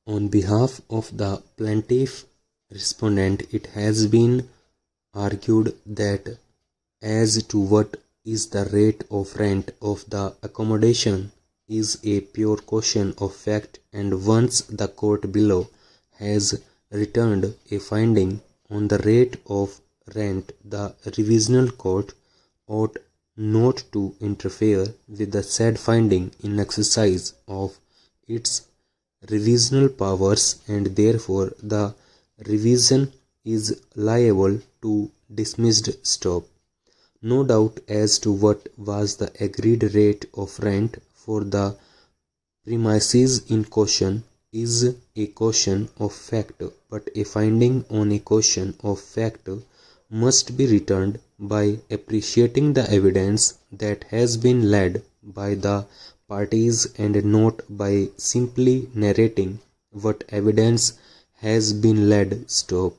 On behalf of the plaintiff respondent, it has been argued that as to what is the rate of rent of the accommodation is a pure question of fact, and once the court below has returned a finding on the rate of rent, the revisional court ought not to interfere with the said finding in exercise of its revisional powers, and therefore the revision is liable to dismissed stop. No doubt as to what was the agreed rate of rent for the premises in question is a question of fact, but a finding on a question of fact must be returned by appreciating the evidence that has been led by the parties and not by simply narrating what evidence has been led. Stop.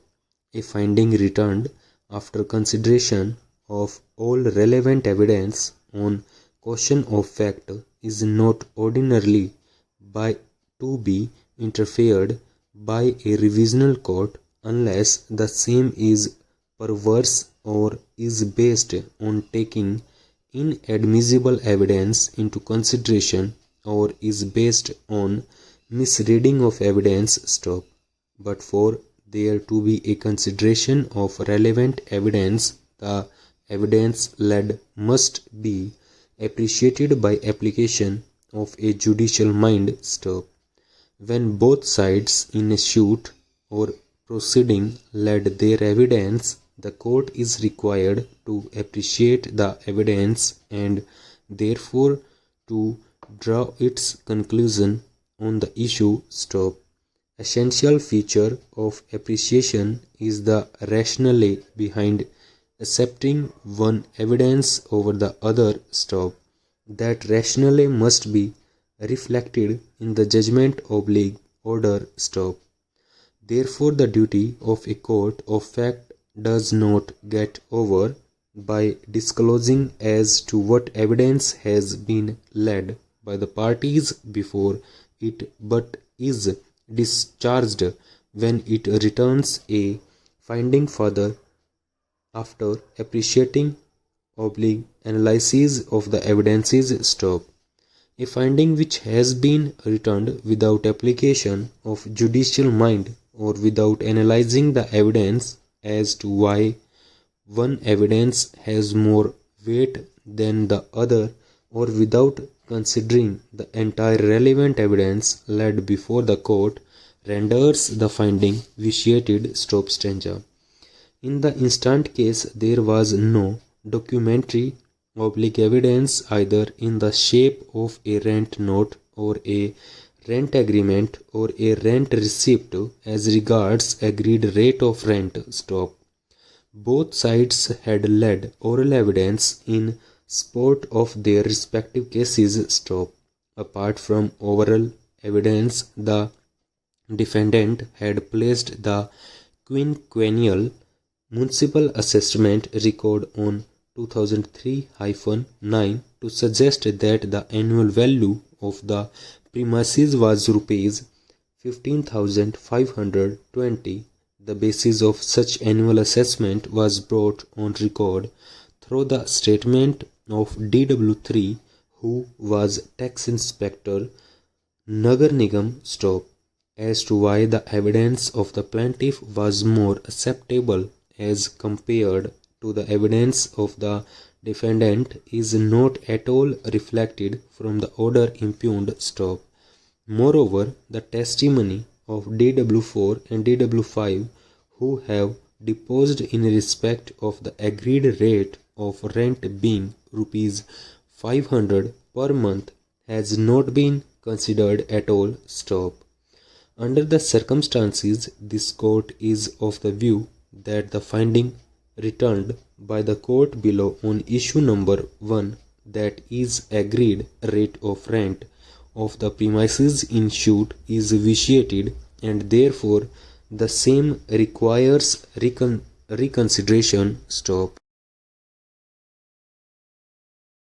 A finding returned after consideration of all relevant evidence on question of fact is not ordinarily to be interfered by a revisional court unless the same is perverse or is based on taking inadmissible evidence into consideration or is based on misreading of evidence. Stop. But for there to be a consideration of relevant evidence, the evidence led must be appreciated by application of a judicial mind. Stop. When both sides in a suit or proceeding led their evidence, the court is required to appreciate the evidence and therefore to draw its conclusion on the issue. Stop. Essential feature of appreciation is the rationale behind accepting one evidence over the other. Stop. That rationale must be reflected in the judgment order. Stop. Therefore, the duty of a court of fact does not get over by disclosing as to what evidence has been led by the parties before it, but is discharged when it returns a finding further after appreciating analysis of the evidences. Stop. A finding which has been returned without application of judicial mind or without analyzing the evidence as to why one evidence has more weight than the other, or without considering the entire relevant evidence laid before the court, renders the finding vitiated. Stop. Stanza. In the instant case, there was no documentary evidence either in the shape of a rent note or a rent agreement or a rent receipt as regards agreed rate of rent. Stop. Both sides had led oral evidence in support of their respective cases. Stop. Apart from oral evidence, the defendant had placed the quinquennial municipal assessment record on 2003-9 to suggest that the annual value of the premises was rupees 15,520. The basis of such annual assessment was brought on record through the statement of DW3, who was tax inspector, Nagar Nigam. Stop. As to why the evidence of the plaintiff was more acceptable as compared to the evidence of the defendant is not at all reflected from the order impugned. Stop. Moreover, the testimony of DW4 and DW5, who have deposed in respect of the agreed rate of rent being rupees 500 per month, has not been considered at all. Stop. Under the circumstances, this court is of the view that the finding returned by the court below on issue number 1, that is agreed rate of rent of the premises in suit, is vitiated, and therefore the same requires reconsideration. Stop.